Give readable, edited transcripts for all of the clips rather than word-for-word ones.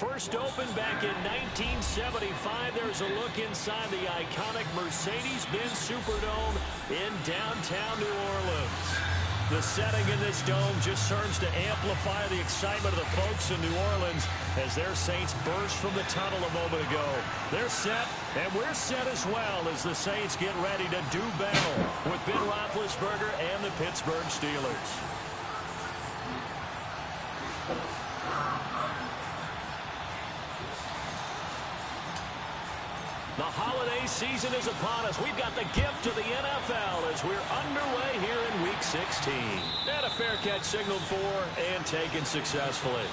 First opened back in 1975, there's a look inside the iconic Mercedes-Benz Superdome in downtown New Orleans. The setting in this dome just serves to amplify the excitement of the folks in New Orleans as their Saints burst from the tunnel a moment ago. They're set, and we're set as well as the Saints get ready to do battle with Ben Roethlisberger and the Pittsburgh Steelers. The holiday season is upon us. We've got the gift of the NFL as we're underway here in Week 16. And a fair catch signaled for and taken successfully.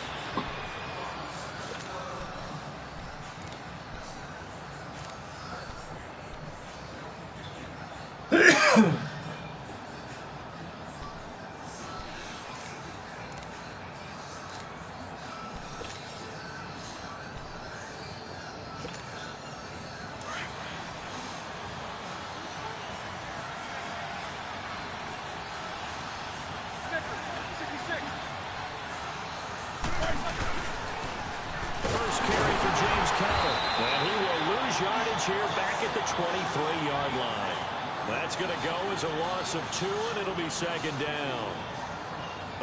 Here back at the 23-yard line. That's going to go as a loss of 2, and it'll be second down.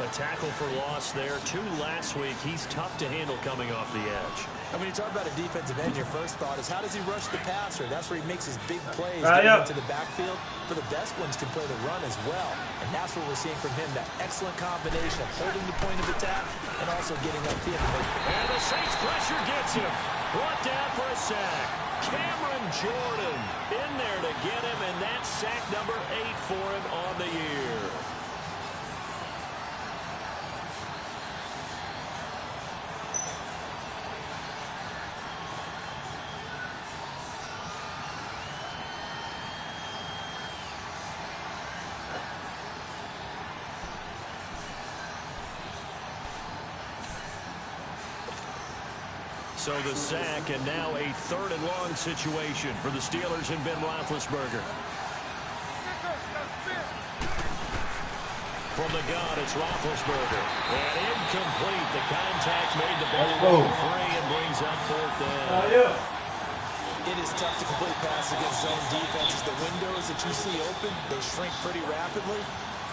A tackle for loss there. 2 last week. He's tough to handle coming off the edge. And when you talk about a defensive end, your first thought is how does he rush the passer? That's where he makes his big plays getting into the backfield. For the best ones can play the run as well. And that's what we're seeing from him, that excellent combination of holding the point of attack and also getting upfield. And the Saints pressure gets him. Brought down for a sack. Cameron Jordan in there to get him, and that's sack number 8 for him on the year. So the sack, and now a 3rd and long situation for the Steelers and Ben Roethlisberger. From the gun, it's Roethlisberger. And incomplete. The contact made the ball free and brings up 4th down. It is tough to complete passes against zone defenses. The windows that you see open, they shrink pretty rapidly.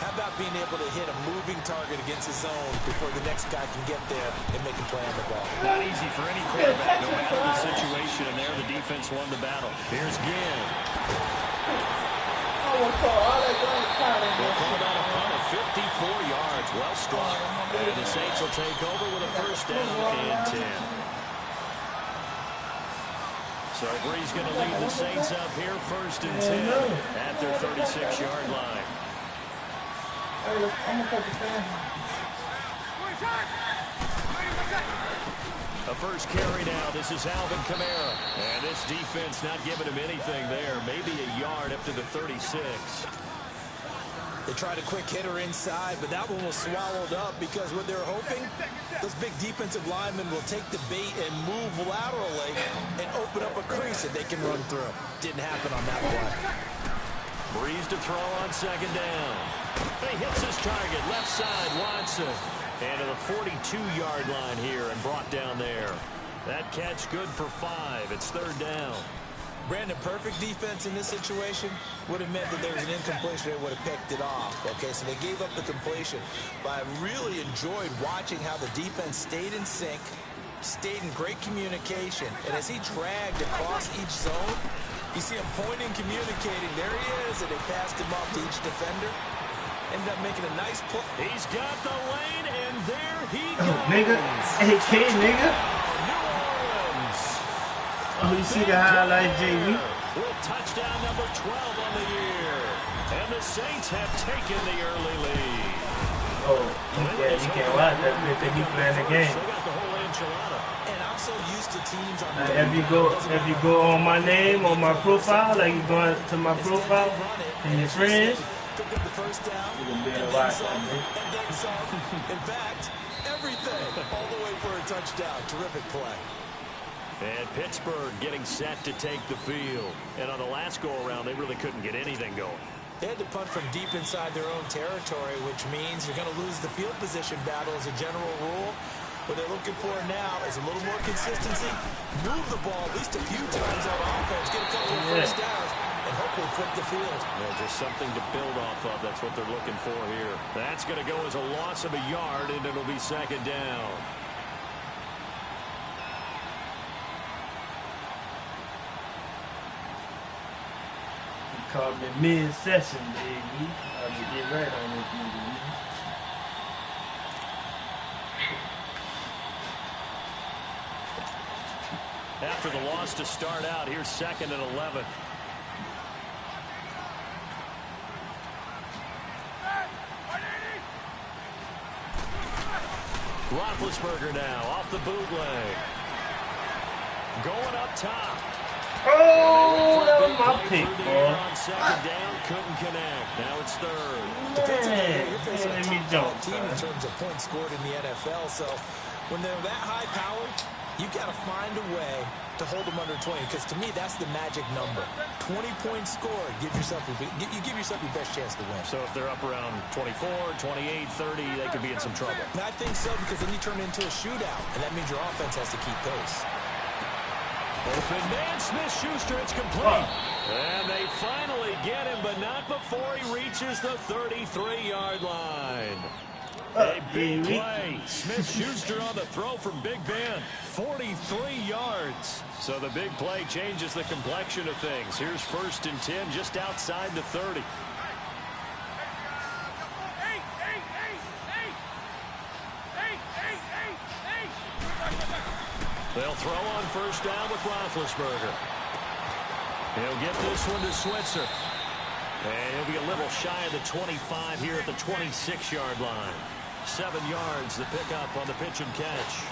How about being able to hit a moving target against his zone before the next guy can get there and make a play on the ball? Not easy for any quarterback, no matter the situation, and there the defense won the battle. Here's Ginn. We'll call that a punt of 54 yards. Well struck. And the Saints will take over with a first down and 10. So Bree's going to lead the Saints up here first and 10 at their 36-yard line. A first carry now. This is Alvin Kamara. And this defense not giving him anything there. Maybe a yard up to the 36. They tried a quick hitter inside, but that one was swallowed up because what they're hoping, those big defensive linemen will take the bait and move laterally and open up a crease that they can run through. Didn't happen on that play. Breeze to throw on second down. He hits his target, left side, Watson. And to the 42-yard line here and brought down there. That catch good for 5. It's 3rd down. Brandon, perfect defense in this situation would have meant that there was an incompletion. They would have picked it off. Okay, so they gave up the completion. But I really enjoyed watching how the defense stayed in sync, stayed in great communication. And as he dragged across each zone, you see him pointing, communicating. There he is, and they passed him off to each defender. Ended up making a nice play. He's got the lane, and there he goes. Nigga, AK, nigga. New Orleans. Oh, you see the highlight, JV? With touchdown number 12 on the year. And the Saints have taken the early lead. Oh, yeah, you can't watch that bitch. They be playing the game. They got the whole enchilada. And I'm so used to teams on the if you go on my name, on my profile, like you going to my profile, and your friends, pick up the first down, you're going to be able to and watch that, man. in fact, everything, all the way for a touchdown. Terrific play. And Pittsburgh getting set to take the field. And on the last go-around, they really couldn't get anything going. They had to punt from deep inside their own territory, which means you're going to lose the field position battle as a general rule. What they're looking for now is a little more consistency. Move the ball at least a few times on offense. Get a couple of first downs. And hopefully flip the field. Yeah, just something to build off of. That's what they're looking for here. That's going to go as a loss of a yard, and it'll be second down. You called me mid-session, baby. I can get right on this movie. After the loss to start out, here's 2nd and 11. Roethlisberger now off the bootleg. Going up top. Oh, that was my pick, boy. On second down, couldn't connect. Now it's third. Man, You're facing let a me top jump, team in son. terms of points scored in the NFL. So when they're that high powered, you got to find a way to hold them under 20. Because to me, that's the magic number. 20 points scored. You give yourself your best chance to win. So if they're up around 24, 28, 30, they could be in some trouble. I think so, because then you turn it into a shootout, and that means your offense has to keep pace. Open man, Smith-Schuster, it's complete. And they finally get him, but not before he reaches the 33-yard line. A big play. Smith-Schuster on the throw from Big Ben. 43 yards. So the big play changes the complexion of things. Here's 1st and 10 just outside the 30. They'll throw on 1st down with Roethlisberger. He'll get this one to Switzer. And he'll be a little shy of the 25 here at the 26-yard line. 7 yards the pickup on the pitch and catch.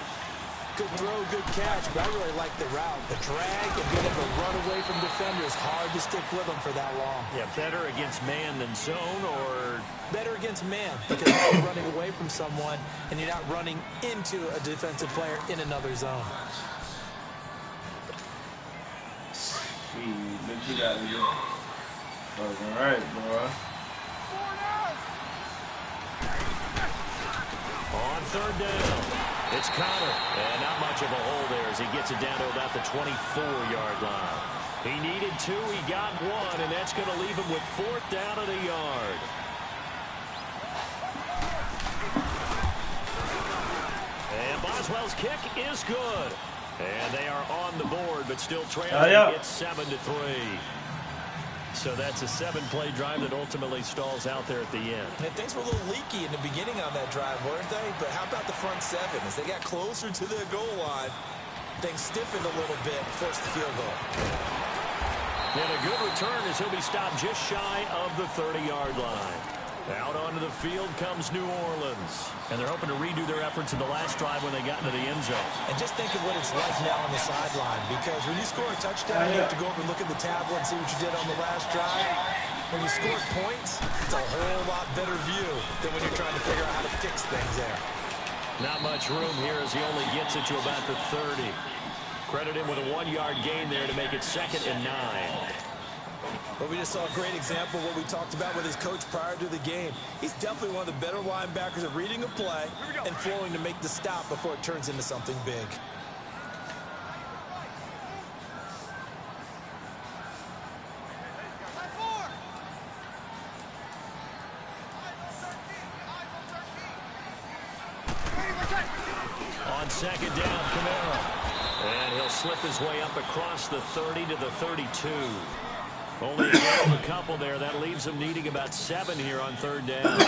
Good throw, good catch, but I really like the route. The drag and being able to run away from defenders, hard to stick with them for that long. Yeah, better against man than zone, or better against man, because now you're running away from someone and you're not running into a defensive player in another zone. Sweet, but you got to do fucking right, boy. on 3rd down. It's Connor, and not much of a hole there as he gets it down to about the 24-yard line. He needed 2, he got 1, and that's going to leave him with 4th down and a yard. And Boswell's kick is good. And they are on the board, but still trailing. It's 7-3. So that's a 7-play drive that ultimately stalls out there at the end. And things were a little leaky in the beginning on that drive, weren't they? But how about the front 7? As they got closer to their goal line, things stiffened a little bit and forced the field goal. And a good return as he'll be stopped just shy of the 30-yard line. Out onto the field comes New Orleans. And they're hoping to redo their efforts in the last drive when they got into the end zone. And just think of what it's like now on the sideline, because when you score a touchdown, you have to go over and look at the tablet and see what you did on the last drive. When you score points, it's a whole lot better view than when you're trying to figure out how to fix things there. Not much room here as he only gets it to about the 30. Credit him with a 1-yard gain there to make it 2nd and 9. But we just saw a great example of what we talked about with his coach prior to the game. He's definitely one of the better linebackers at reading a play and flowing to make the stop before it turns into something big. On 2nd down, Camaro. And he'll slip his way up across the 30 to the 32. Only a couple there. That leaves him needing about 7 here on 3rd down.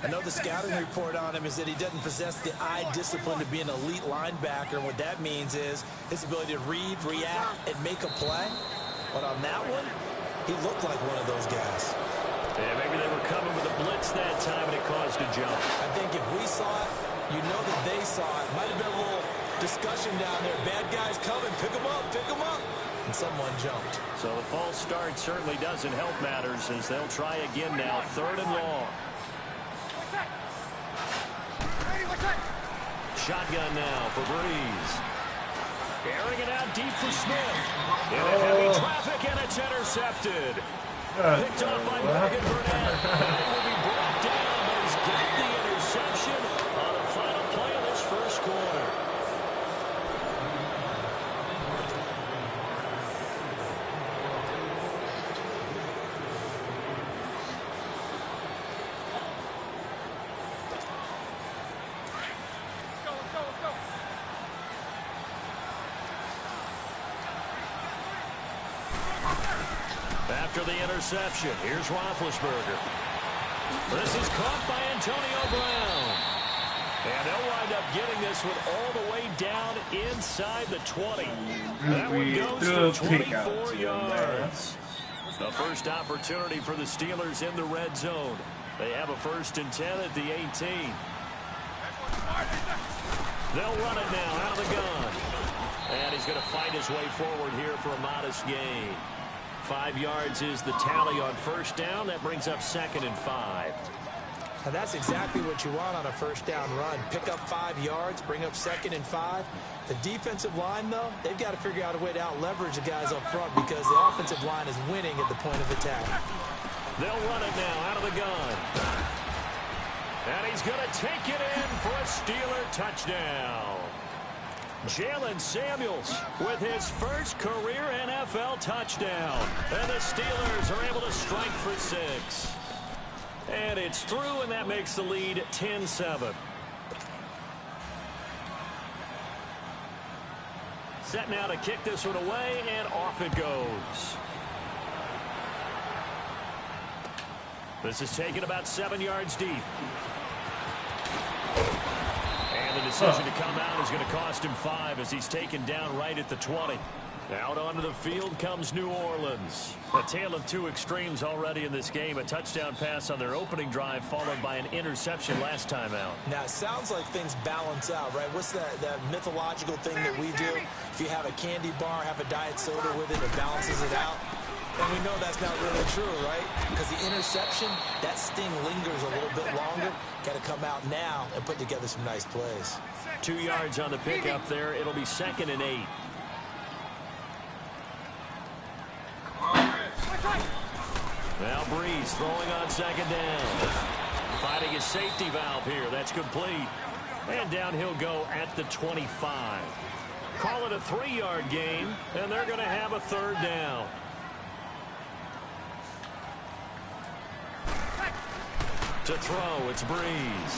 I know the scouting report on him is that he doesn't possess the eye discipline to be an elite linebacker. And what that means is his ability to read, react, and make a play. But on that one, he looked like one of those guys. Yeah, maybe they were coming with a blitz that time, and it caused a jump. I think if we saw it, you know that they saw it. Might have been a little discussion down there. Bad guys coming. Pick them up. Pick them up. And someone jumped. So the false start certainly doesn't help matters as they'll try again now. 3rd and long. Shotgun now for Breeze. Airing it out deep for Smith. In heavy traffic, and it's intercepted. Picked off by Morgan Burnett. And it will be brought down, but he's got the interception on the final play of this first After the interception, here's Roethlisberger. This is caught by Antonio Brown. And they'll wind up getting this one all the way down inside the 20. That one goes for 24 yards. The first opportunity for the Steelers in the red zone. They have a 1st and 10 at the 18. They'll run it now out of the gun. And he's going to fight his way forward here for a modest gain. 5 yards is the tally on 1st down. That brings up 2nd and 5. And that's exactly what you want on a 1st down run. Pick up 5 yards, bring up 2nd and 5. The defensive line, though, they've got to figure out a way to out-leverage the guys up front because the offensive line is winning at the point of attack. They'll run it now out of the gun. And he's going to take it in for a Steeler touchdown. Jalen Samuels with his first career NFL touchdown. And the Steelers are able to strike for 6. And it's through, and that makes the lead 10-7. Set now to kick this one away, and off it goes. This is taken about 7 yards deep. And the decision to come out is going to cost him 5 as he's taken down right at the 20. Out onto the field comes New Orleans. A tale of 2 extremes already in this game. A touchdown pass on their opening drive followed by an interception last time out. Now, it sounds like things balance out, right? What's that mythological thing that we do? If you have a candy bar, have a diet soda with it, it balances it out. And we know that's not really true, right? Because the interception, that sting lingers a little bit longer. Got to come out now and put together some nice plays. 2 yards on the pickup there. It'll be 2nd and 8. Now Breeze throwing on 2nd down. Finding his safety valve here. That's complete. And down he'll go at the 25. Call it a 3-yard gain, and they're going to have a 3rd down. To throw, it's Breeze.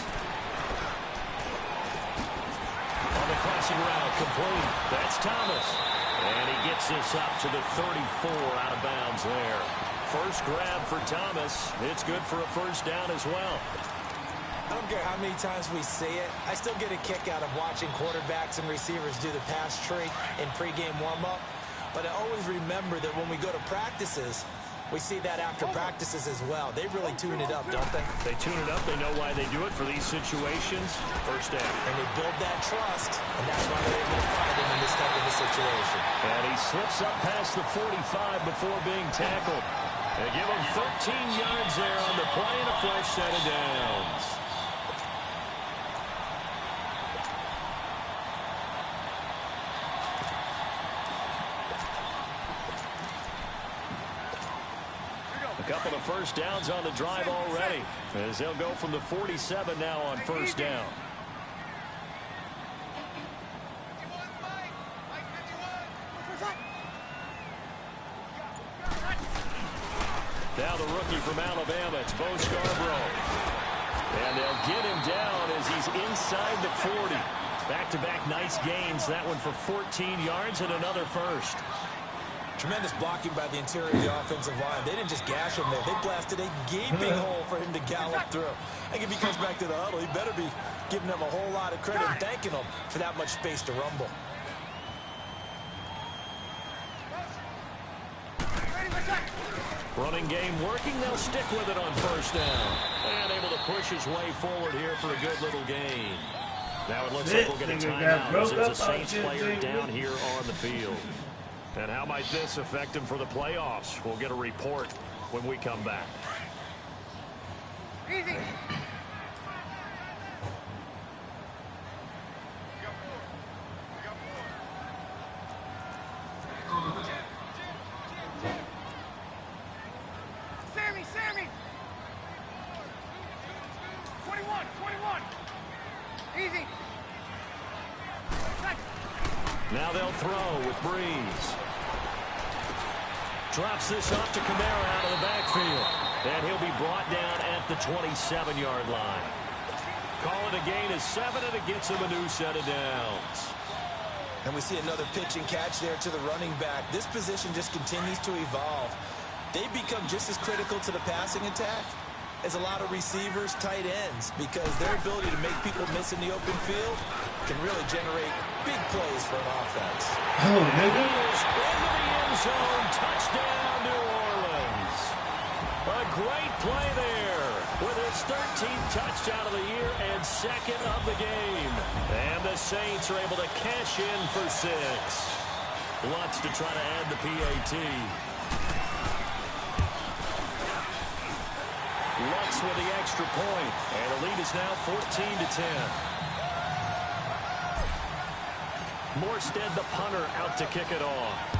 On the crossing route, complete. That's Thomas. And he gets this up to the 34 out of bounds there. First grab for Thomas. It's good for a 1st down as well. I don't care how many times we see it. I still get a kick out of watching quarterbacks and receivers do the pass tree in pregame warm-up. But I always remember that when we go to practices, we see that after practices as well. They really tune it up, don't they? They tune it up. They know why they do it for these situations. 1st down. And they build that trust, and that's why they're able to find him in this type of a situation. And he slips up past the 45 before being tackled. They give him 13 yards there on the play and a fresh set of downs. A couple of 1st downs on the drive already, as they'll go from the 47 now on 1st down. Now the rookie from Alabama, it's Bo Scarborough. And they'll get him down as he's inside the 40. Back-to-back nice gains. That one for 14 yards and another 1st. Tremendous blocking by the interior of the offensive line. They didn't just gash him there. They blasted a gaping hole for him to gallop through. I think if he comes back to the huddle, he better be giving them a whole lot of credit and thanking them for that much space to rumble. Running game working. They'll stick with it on 1st down. And able to push his way forward here for a good little gain. Now it looks like we'll get a timeout as there's a Saints player down here on the field. And how might this affect him for the playoffs? We'll get a report when we come back. Easy. Sammy. 21. Easy. Now they'll throw with Breeze. Drops this off to Kamara out of the backfield. And he'll be brought down at the 27-yard line. Call it a gain of 7, and it gets him a new set of downs. And we see another pitch and catch there to the running back. This position just continues to evolve. they become just as critical to the passing attack as a lot of receivers, tight ends, because their ability to make people miss in the open field can really generate big plays for an offense. Oh, nigga. Into the end zone. Touchdown, New Orleans. A great play there with his 13th touchdown of the year and second of the game. And the Saints are able to cash in for 6. Lutz to try to add the PAT. Lutz with the extra point, and the lead is now 14-10. Morstead, the punter, out to kick it off.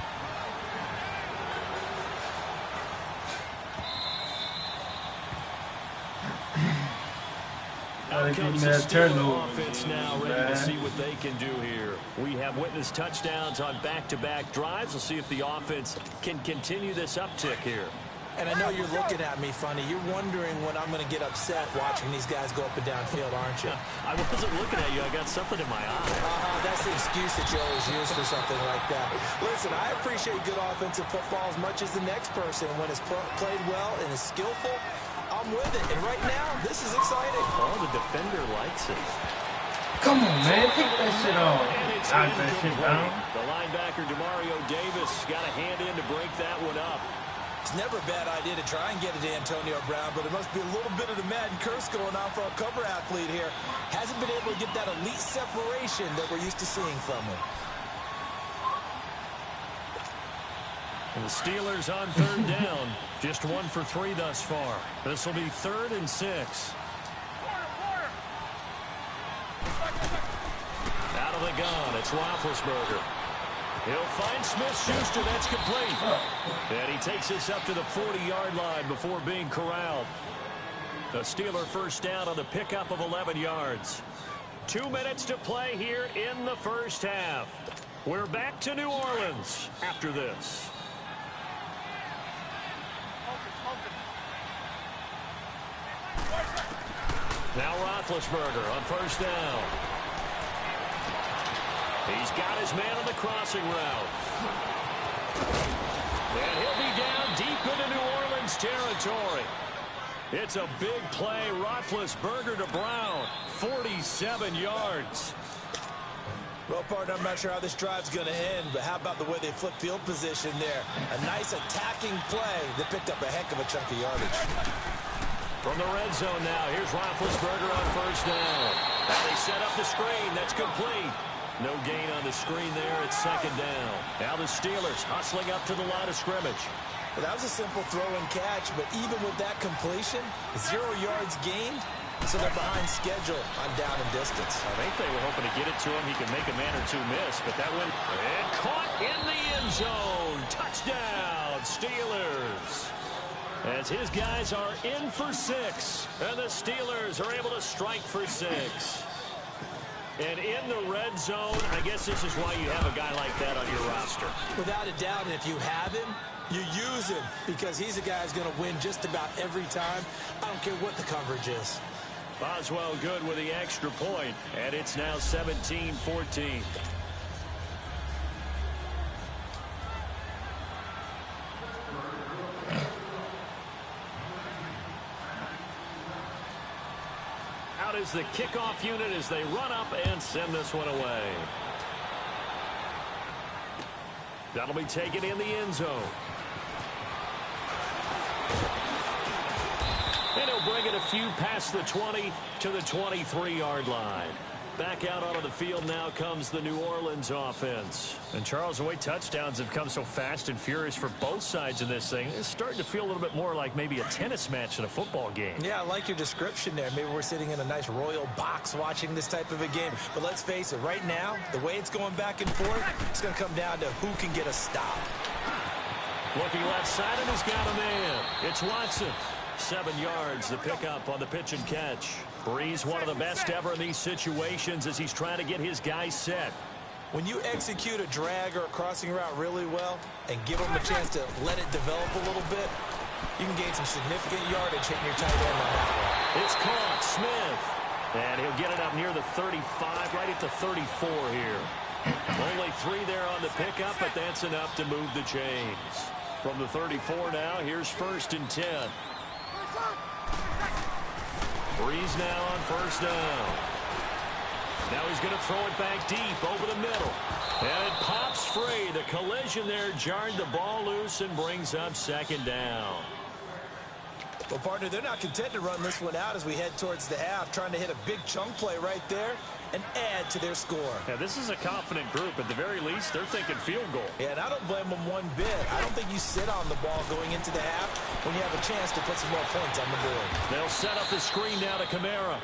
Out comes the Steelers offense now, ready to see what they can do here. We have witnessed touchdowns on back-to-back drives. We'll see if the offense can continue this uptick here. And I know you're looking at me funny. You're wondering when I'm going to get upset watching these guys go up and down field, aren't you? I wasn't looking at you. I got something in my eye. That's the excuse that you always use for something like that. Listen, I appreciate good offensive football as much as the next person. When it's played well and is skillful, I'm with it. And right now, this is exciting. Oh, the defender likes it. Come on, man. Take that shit off. Knock that shit down. The linebacker, Demario Davis, got a hand in to break that one up. It's never a bad idea to try and get it to Antonio Brown, but it must be a little bit of the Madden curse going on for our cover athlete here. Hasn't been able to get that elite separation that we're used to seeing from him. And the Steelers on third down. Just 1 for 3 thus far. This will be 3rd and 6. Out of the gun, it's Roethlisberger. He'll find Smith-Schuster. That's complete. And he takes this up to the 40-yard line before being corralled. The Steeler first down on the pickup of 11 yards. 2 minutes to play here in the first half. We're back to New Orleans after this. Now Roethlisberger on first down. He's got his man on the crossing route. And he'll be down deep into New Orleans territory. It's a big play. Roethlisberger to Brown. 47 yards. Well, partner, I'm not sure how this drive's going to end, but how about the way they flip field position there? A nice attacking play that picked up a heck of a chunk of yardage. From the red zone now, here's Roethlisberger on first down. Now they set up the screen. That's complete. No gain on the screen there. It's second down. Now the Steelers hustling up to the line of scrimmage. Well, that was a simple throw and catch, but even with that completion, 0 yards gained, so they're behind schedule on down and distance. I think they were hoping to get it to him. He could make a man or two miss, but that one and caught in the end zone. Touchdown, Steelers. As his guys are in for 6, and the Steelers are able to strike for 6. And in the red zone, I guess this is why you have a guy like that on your roster. Without a doubt, and if you have him, you use him because he's a guy who's going to win just about every time. I don't care what the coverage is. Boswell good with the extra point, and it's now 17-14. Out is the kickoff unit as they run up and send this one away. That'll be taken in the end zone. And he'll bring it a few past the 20 to the 23-yard line. Back out onto the field now comes the New Orleans offense. And Charles, the way touchdowns have come so fast and furious for both sides of this thing, it's starting to feel a little bit more like maybe a tennis match than a football game. Yeah, I like your description there. Maybe we're sitting in a nice royal box watching this type of a game. But let's face it, right now, the way it's going back and forth, it's going to come down to who can get a stop. Looking left side, and he's got a man. It's Watson. 7 yards, the pickup on the pitch and catch. Breeze, one of the best ever in these situations as he's trying to get his guys set. When you execute a drag or a crossing route really well and give them a chance to let it develop a little bit, you can gain some significant yardage hitting your tight end on that one. It's caught, Smith. And he'll get it up near the 35, right at the 34 here. Only 3 there on the pickup, but that's enough to move the chains. From the 34 now, here's 1st and 10. Breeze now on 1st down. Now he's going to throw it back deep over the middle. And it pops free. The collision there jarred the ball loose and brings up 2nd down. Well, partner, they're not content to run this one out as we head towards the half, trying to hit a big chunk play right there and add to their score. Yeah, this is a confident group. At the very least, they're thinking field goal. Yeah, and I don't blame them one bit. I don't think you sit on the ball going into the half when you have a chance to put some more points on the board. They'll set up the screen now to Kamara.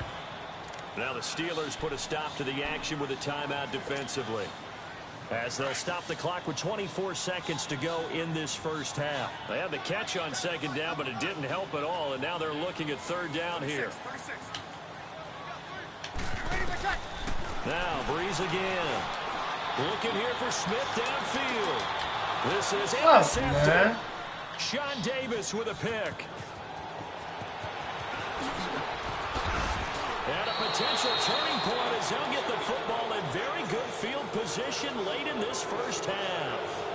Now the Steelers put a stop to the action with a timeout defensively, as they'll stop the clock with 24 seconds to go in this 1st half. They had the catch on 2nd down, but it didn't help at all, and now they're looking at 3rd down here. Now Breeze again. Looking here for Smith downfield. This is intercepted. Sean Davis with a pick. And a potential turning point as they'll get the football in very good field position late in this 1st half.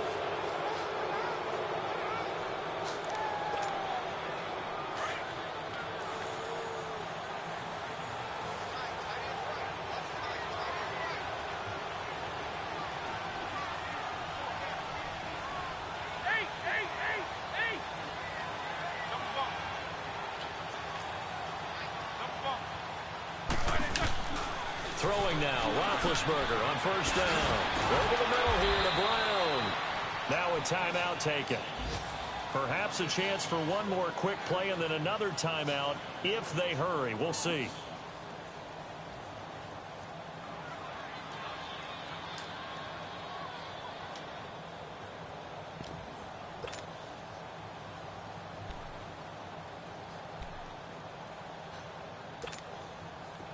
Throwing now, Roethlisberger on 1st down. Over the middle here to Brown. Now a timeout taken. Perhaps a chance for one more quick play and then another timeout if they hurry. We'll see.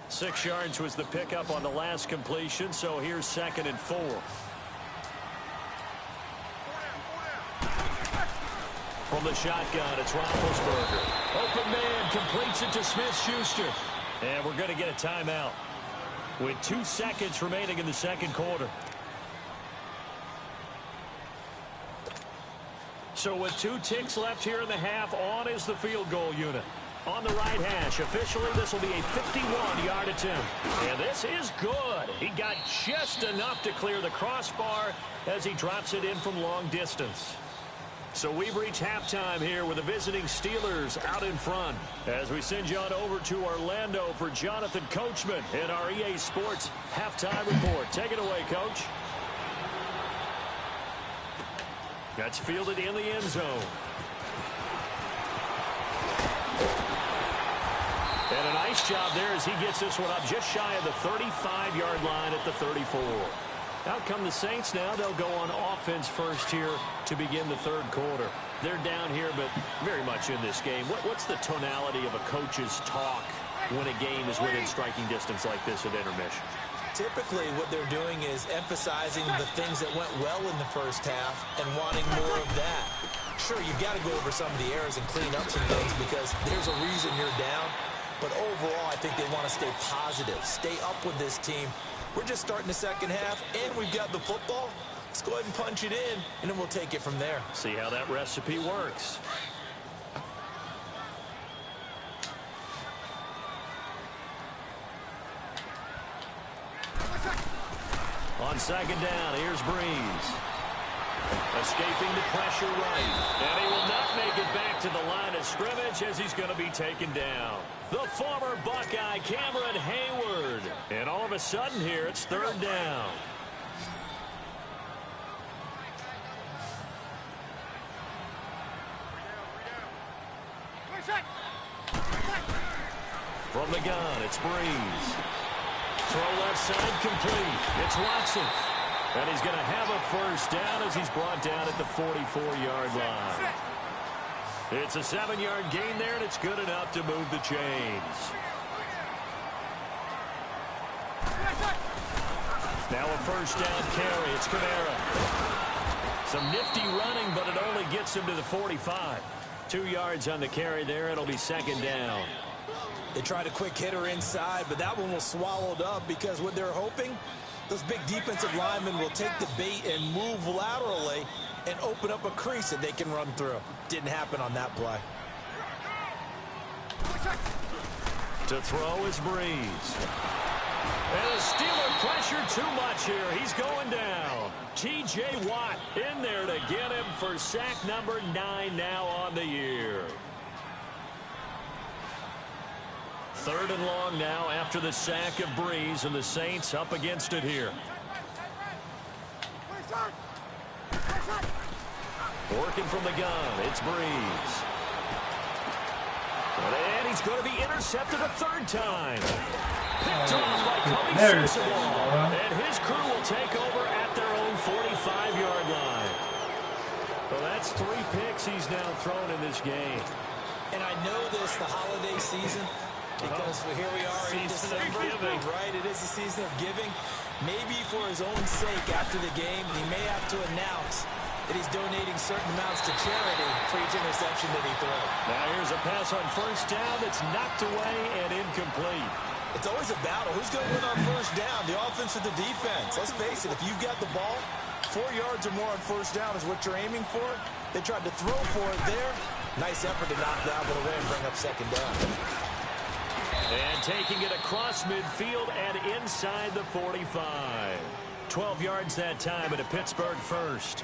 Six yards was the pickup on the last completion, so here's 2nd and 4. From the shotgun, it's Roethlisberger. Open man, completes it to Smith-Schuster. And we're going to get a timeout with 2 seconds remaining in the 2nd quarter. So with 2 ticks left here in the half, on is the field goal unit. On the right hash, officially this will be a 51-yard attempt. And this is good. He got just enough to clear the crossbar as he drops it in from long distance. So we've reached halftime here with the visiting Steelers out in front. As we send you on over to Orlando for Jonathan Coachman in our EA Sports halftime report. Take it away, Coach. That's fielded in the end zone. And a nice job there as he gets this one up just shy of the 35-yard line at the 34. Out come the Saints now. They'll go on offense first here to begin the 3rd quarter. They're down here, but very much in this game. What's the tonality of a coach's talk when a game is within striking distance like this at intermission? Typically, what they're doing is emphasizing the things that went well in the 1st half and wanting more of that. Sure, you've got to go over some of the errors and clean up some things because there's a reason you're down. But overall, I think they want to stay positive, stay up with this team. We're just starting the 2nd half, and we've got the football. Let's go ahead and punch it in, and then we'll take it from there. See how that recipe works. On 2nd down, here's Breeze. Escaping the pressure right. And he will not make it back to the line of scrimmage as he's going to be taken down. The former Buckeye, Cameron Hayward. And all of a sudden here, it's 3rd down. From the gun, it's Breeze. Throw left side complete. It's Watson. And he's going to have a 1st down as he's brought down at the 44-yard line. It's a 7-yard gain there, and it's good enough to move the chains. Now a 1st down carry. It's Kamara. Some nifty running, but it only gets him to the 45. 2 yards on the carry there. It'll be 2nd down. They tried a quick hitter inside, but that one was swallowed up because what they're hoping Those big defensive linemen will take the bait and move laterally and open up a crease that they can run through. Didn't happen on that play. To throw is Breeze. And the Steeler pressure too much here. He's going down. T.J. Watt in there to get him for sack number 9 now on the year. 3rd and long now after the sack of Breeze, and the Saints up against it here. Working from the gun, it's Breeze. And he's going to be intercepted a 3rd time. Picked off by Cody Sensabaugh. And his crew will take over at their own 45-yard line. Well, that's 3 picks he's now thrown in this game. And I know this, the holiday season, because here we are in December, right? It is the season of giving. Maybe for his own sake after the game, he may have to announce that he's donating certain amounts to charity for each interception that he throws. Now here's a pass on 1st down that's knocked away and incomplete. It's always a battle. Who's going to win on 1st down, the offense or the defense? Let's face it, if you've got the ball, 4 yards or more on 1st down is what you're aiming for. They tried to throw for it there. Nice effort to knock that one away and bring up 2nd down. And taking it across midfield and inside the 45. 12 yards that time at a Pittsburgh 1st.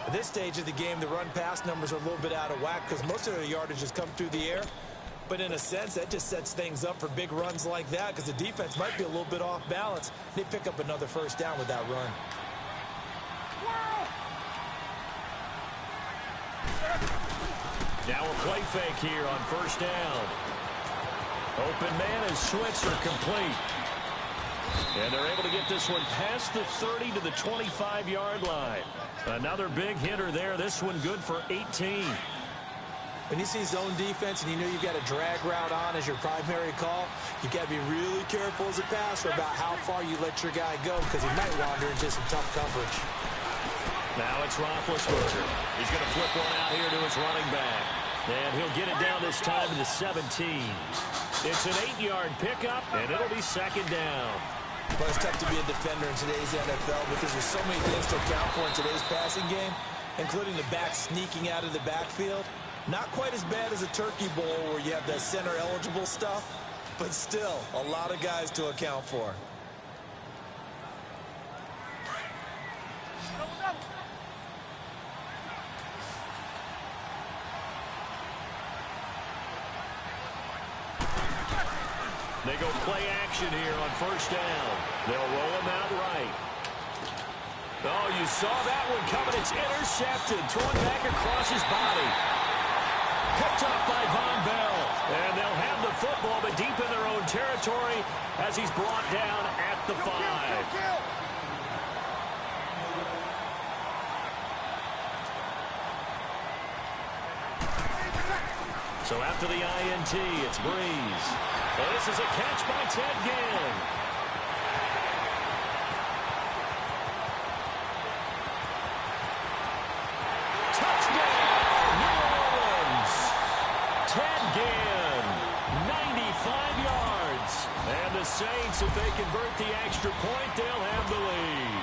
At this stage of the game, the run-pass numbers are a little bit out of whack because most of their yardage has come through the air. But in a sense, that just sets things up for big runs like that because the defense might be a little bit off balance. They pick up another 1st down with that run. Now a play fake here on 1st down. Open man is Switzer, complete. And they're able to get this one past the 30 to the 25-yard line. Another big hitter there. This one good for 18. When you see zone defense and you know you've got a drag route on as your primary call, you've got to be really careful as a passer about how far you let your guy go because he might wander into some tough coverage. Now it's Roethlisberger. He's going to flip one out here to his running back. And he'll get it down this time to the 17. It's an 8-yard pickup, and it'll be 2nd down. Well, it's tough to be a defender in today's NFL because there's so many things to account for in today's passing game, including the back sneaking out of the backfield. Not quite as bad as a turkey bowl where you have the center-eligible stuff, but still a lot of guys to account for. They go play action here on 1st down. They'll roll him out right. Oh, you saw that one coming. It's intercepted. Thrown back across his body. Picked up by Von Bell. And they'll have the football, but deep in their own territory as he's brought down at the 5. So after the INT, it's Breeze. And this is a catch by Ted Ginn. Touchdown, New Orleans. Ted Ginn, 95 yards. And the Saints, if they convert the extra point, they'll have the lead.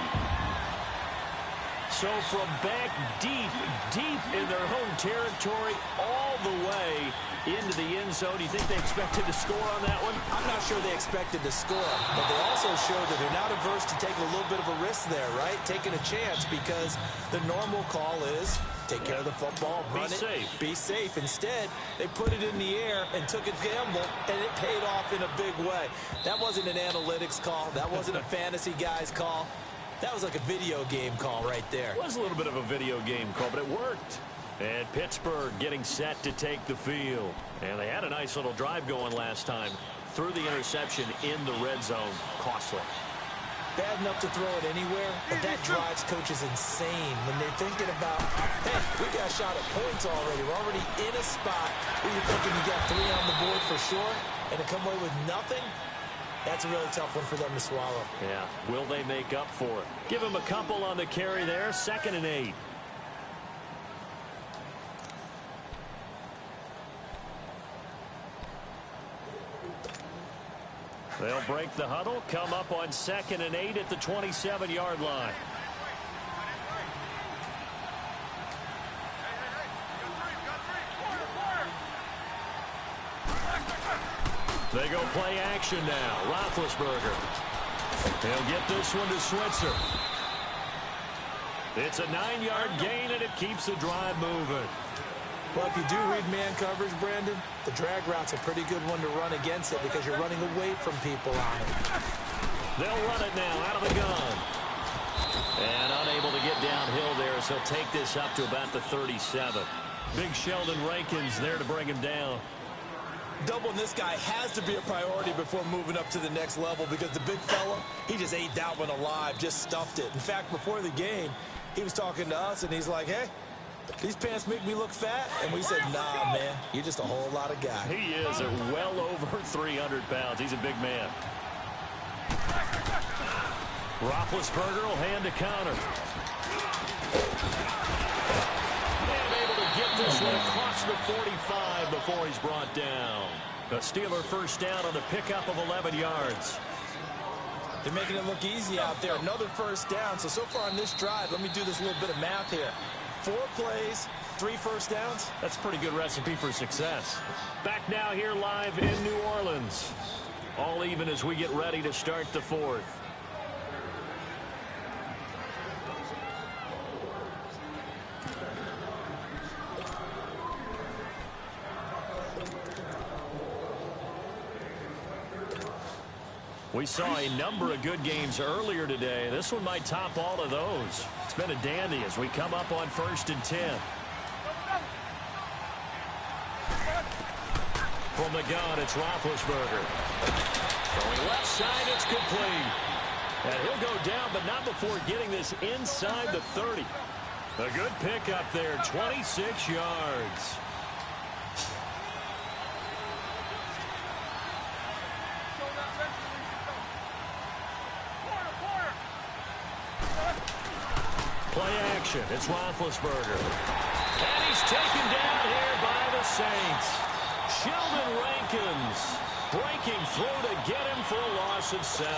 So from back deep in their home territory, all the way into the end zone, do you think they expected to score on that one? I'm not sure they expected to score, but they also showed that they're not averse to taking a little bit of a risk there, right? Taking a chance because the normal call is take care of the football, run it, be safe. Instead, they put it in the air and took a gamble, and it paid off in a big way. That wasn't an analytics call. That wasn't a fantasy guy's call. That was like a video game call right there. It was a little bit of a video game call, but it worked. And Pittsburgh getting set to take the field. And they had a nice little drive going last time. Threw the interception in the red zone. Costly. Bad enough to throw it anywhere, but that drives coaches insane when they're thinking about, hey, we got a shot at points already. We're already in a spot where you're thinking you got 3 on the board for sure, and to come away with nothing, that's a really tough one for them to swallow. Yeah, will they make up for it? Give them a couple on the carry there, 2nd and 8. They'll break the huddle, come up on 2nd and 8 at the 27-yard line. They go play action now. Roethlisberger. He'll get this one to Switzer. It's a 9-yard gain, and it keeps the drive moving. Well, if you do read man coverage, Brandon, the drag route's a pretty good one to run against it because you're running away from people on it. They'll run it now out of the gun. And unable to get downhill there, so he'll take this up to about the 37. Big Sheldon Rankins there to bring him down. Doubling this guy has to be a priority before moving up to the next level because the big fella, he just ate that one alive, just stuffed it. In fact, before the game, he was talking to us, and he's like, hey, these pants make me look fat. And we said, nah, man, you're just a whole lot of guy. He is at well over 300 pounds. He's a big man. Roethlisberger will hand a counter. And able to get this one across the 45 before he's brought down. A Steeler first down on a pickup of 11 yards. They're making it look easy out there. Another first down. So far on this drive, let me do this little bit of math here. 4 plays, 3 first downs. That's a pretty good recipe for success. Back now here live in New Orleans. All even as we get ready to start the 4th. We saw a number of good games earlier today. This one might top all of those. It's been a dandy as we come up on 1st and 10. From the gun, it's Roethlisberger. Going left side, it's complete. And he'll go down, but not before getting this inside the 30. A good pickup there, 26 yards. Play action. It's Roethlisberger. And he's taken down here by the Saints. Sheldon Rankins breaking through to get him for a loss of 7.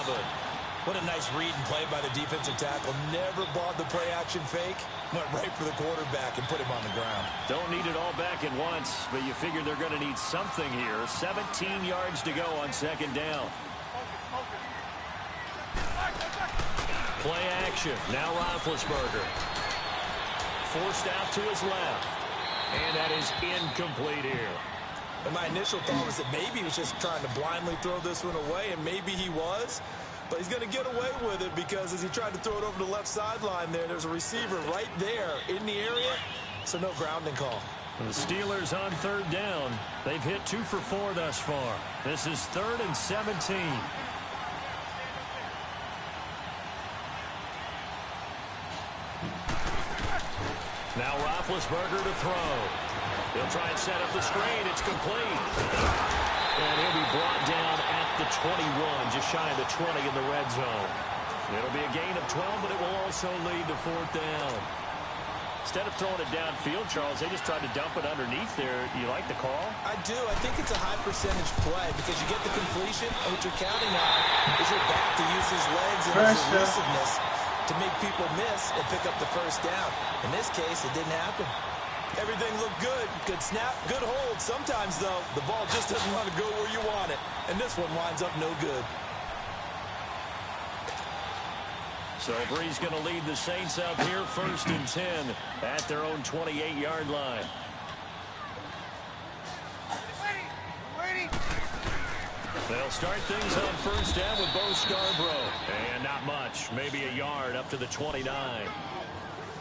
What a nice read and play by the defensive tackle. Never bought the play action fake. Went right for the quarterback and put him on the ground. Don't need it all back at once, but you figure they're going to need something here. 17 yards to go on 2nd down. Play action. Now Roethlisberger. Forced out to his left. And that is incomplete here. And my initial thought was that maybe he was just trying to blindly throw this one away, and maybe he was. But he's going to get away with it because as he tried to throw it over the left sideline there's a receiver right there in the area, so no grounding call. The Steelers on 3rd down. They've hit 2 for 4 thus far. This is 3rd and 17. Now Roethlisberger to throw. He'll try and set up the screen. It's complete. And he'll be brought down at the 21, just shy of the 20 in the red zone. It'll be a gain of 12, but it will also lead to 4th down. Instead of throwing it downfield, Charles, they just tried to dump it underneath there. You like the call? I do. I think it's a high percentage play because you get the completion, and what you're counting on is your back to use his legs and his elusiveness to make people miss and pick up the first down. In this case, it didn't happen. Everything looked good. Good snap, good hold. Sometimes, though, the ball just doesn't want to go where you want it. And this one winds up no good. So Bree's going to lead the Saints up here 1st and 10 at their own 28-yard line. They'll start things on 1st down with Bo Scarborough. And not much, maybe a yard up to the 29.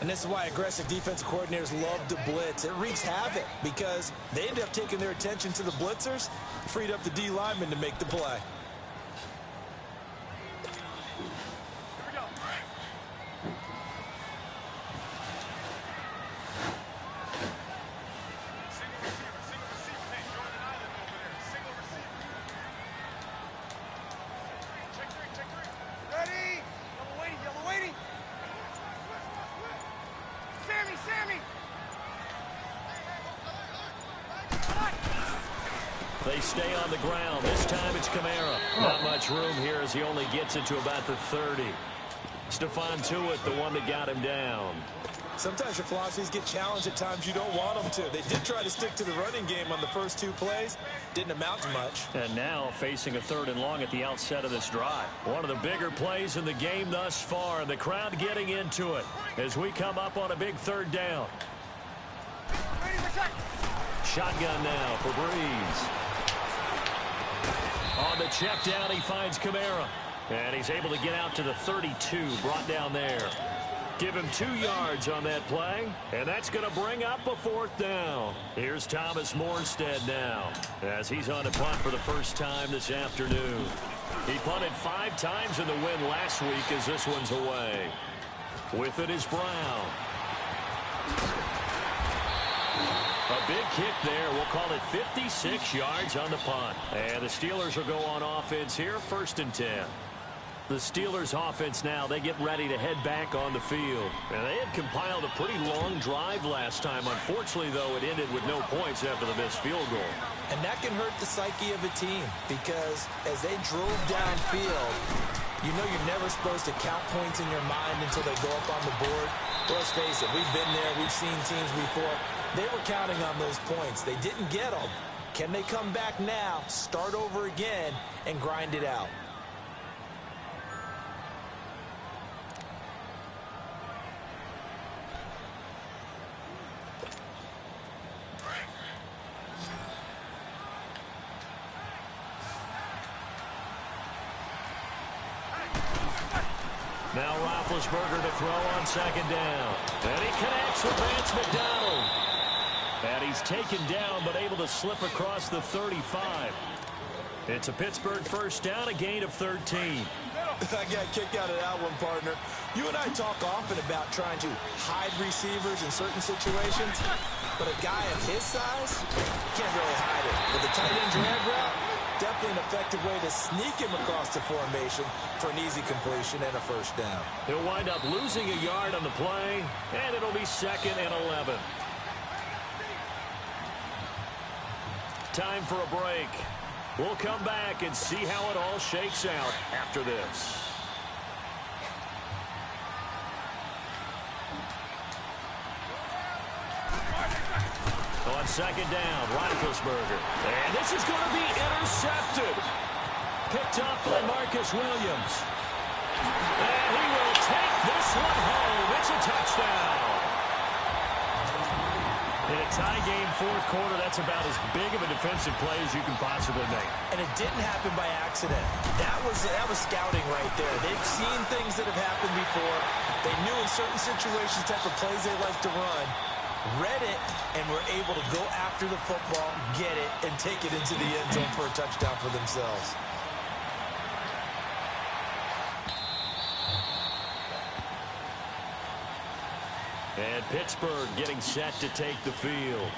And this is why aggressive defensive coordinators love to blitz. It wreaks havoc because they end up taking their attention to the blitzers, freed up the D lineman to make the play. They stay on the ground. This time it's Kamara. Not much room here as he only gets it to about the 30. Stephon Tuitt, the one that got him down. Sometimes your philosophies get challenged at times you don't want them to. They did try to stick to the running game on the first 2 plays. Didn't amount to much. And now facing a 3rd and long at the outset of this drive. One of the bigger plays in the game thus far. The crowd getting into it as we come up on a big 3rd down. Shotgun now for Breeze. On the check down, he finds Kamara. And he's able to get out to the 32, brought down there. Give him 2 yards on that play, and that's going to bring up a 4th down. Here's Thomas Morstead now, as he's on a punt for the first time this afternoon. He punted 5 times in the win last week as this one's away. With it is Brown. A big kick there. We'll call it 56 yards on the punt. And the Steelers will go on offense here, 1st and 10. The Steelers offense now, they get ready to head back on the field. And they had compiled a pretty long drive last time. Unfortunately, though, it ended with no points after the missed field goal. And that can hurt the psyche of a team because as they drove downfield, you know you're never supposed to count points in your mind until they go up on the board. Well, let's face it, we've been there. We've seen teams before. They were counting on those points. They didn't get them. Can they come back now, start over again, and grind it out? Now Roethlisberger to throw on 2nd down. And he connects with Vance McDonald. And he's taken down but able to slip across the 35. It's a Pittsburgh 1st down, a gain of 13. I got kicked out of that one, partner. You and I talk often about trying to hide receivers in certain situations, but a guy of his size can't really hide it. With a tight end drag route, definitely an effective way to sneak him across the formation for an easy completion and a 1st down. He'll wind up losing a yard on the play, and it'll be 2nd and 11. Time for a break. We'll come back and see how it all shakes out after this. On 2nd down, Roethlisberger. And this is going to be intercepted. Picked up by Marcus Williams. And he will take this one home. It's a touchdown. In a tie game 4th quarter, that's about as big of a defensive play as you can possibly make. And it didn't happen by accident. That was scouting right there. They've seen things that have happened before. They knew in certain situations type of plays they like to run. Read it, and were able to go after the football, get it, and take it into the end zone for a touchdown for themselves. And Pittsburgh getting set to take the field.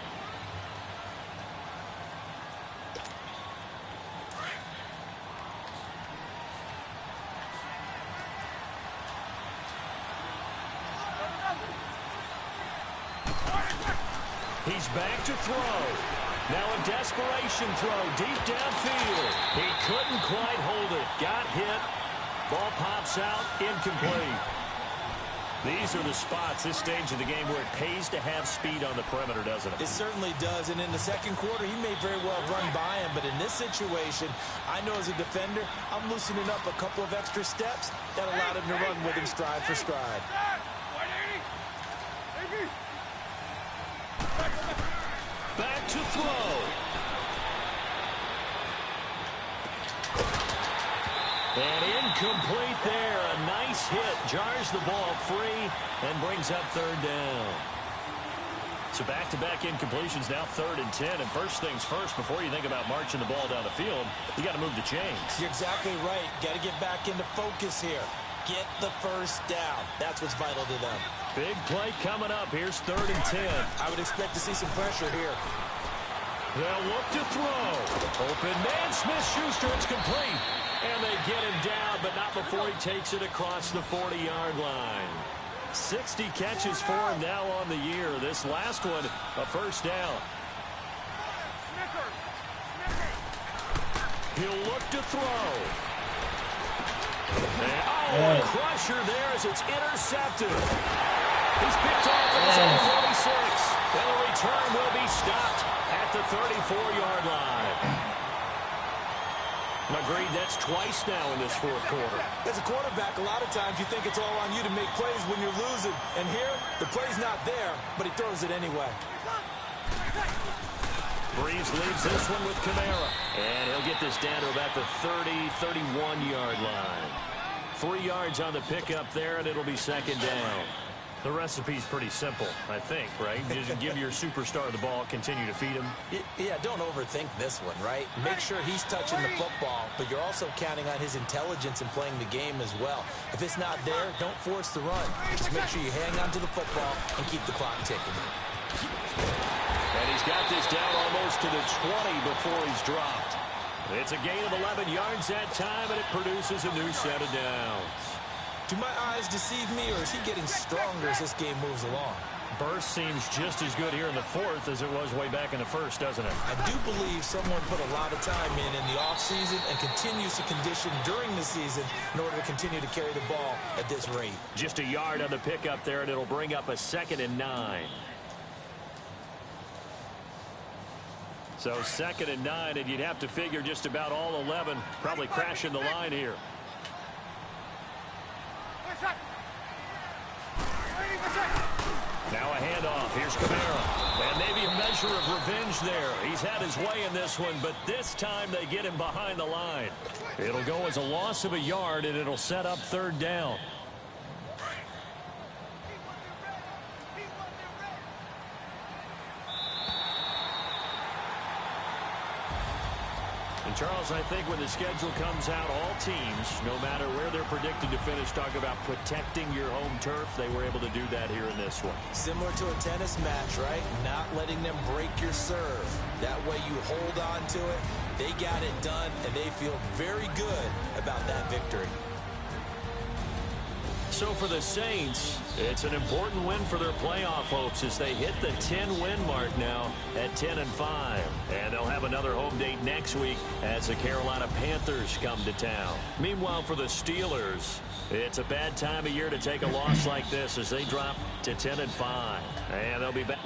He's back to throw. Now a desperation throw deep downfield. He couldn't quite hold it. Got hit. Ball pops out. Incomplete. These are the spots, this stage of the game, where it pays to have speed on the perimeter, doesn't it? It certainly does. And in the 2nd quarter, he may very well run by him. But in this situation, I know as a defender, I'm loosening up a couple of extra steps that allowed him to run with him stride for stride. Back to throw. And incomplete there. A nice hit. Jars the ball free and brings up 3rd down. So back-to-back incompletions, now 3rd and 10. And first things first, before you think about marching the ball down the field, you got to move the chains. You're exactly right. Got to get back into focus here. Get the 1st down. That's what's vital to them. Big play coming up. Here's 3rd and 10. I would expect to see some pressure here. They'll look to throw. Open man, Smith-Schuster. It's complete. And they get him down, but not before he takes it across the 40-yard line. 60 catches for him now on the year. This last one, a 1st down. He'll look to throw. And, a crusher there as it's intercepted. He's picked off at his own 46. And the return will be stopped at the 34-yard line. Agreed, that's twice now in this fourth quarter. As a quarterback, a lot of times you think it's all on you to make plays when you're losing. And here, the play's not there, but he throws it anyway. Breeze leaves this one with Kamara. And he'll get this down to about the 31-yard line. 3 yards on the pickup there, and it'll be second down. The recipe's pretty simple, I think, right? Just give your superstar the ball, continue to feed him. Yeah, don't overthink this one, right? Make sure he's touching the football, but you're also counting on his intelligence in playing the game as well. If it's not there, don't force the run. Just make sure you hang on to the football and keep the clock ticking. And he's got this down almost to the 20 before he's dropped. It's a gain of 11 yards that time, and it produces a new set of downs. Do my eyes deceive me, or is he getting stronger as this game moves along? Burst seems just as good here in the fourth as it was way back in the first, doesn't it? I do believe someone put a lot of time in the offseason and continues to condition during the season in order to continue to carry the ball at this rate. Just a yard on the pickup there, and it'll bring up a 2nd and 9. So 2nd and 9, and you'd have to figure just about all 11 probably crashing the line here. Now a handoff. Here's Kamara. And maybe a measure of revenge there. He's had his way in this one, but this time they get him behind the line. It'll go as a loss of a yard, and it'll set up 3rd down. And Charles, I think when the schedule comes out, all teams, no matter where they're predicted to finish, talk about protecting your home turf. They were able to do that here in this one. Similar to a tennis match, right? Not letting them break your serve. That way you hold on to it. They got it done, and they feel very good about that victory. So for the Saints, it's an important win for their playoff hopes as they hit the 10-win mark now at 10-5. And they'll have another home date next week as the Carolina Panthers come to town. Meanwhile, for the Steelers, it's a bad time of year to take a loss like this as they drop to 10-5. And they'll be back.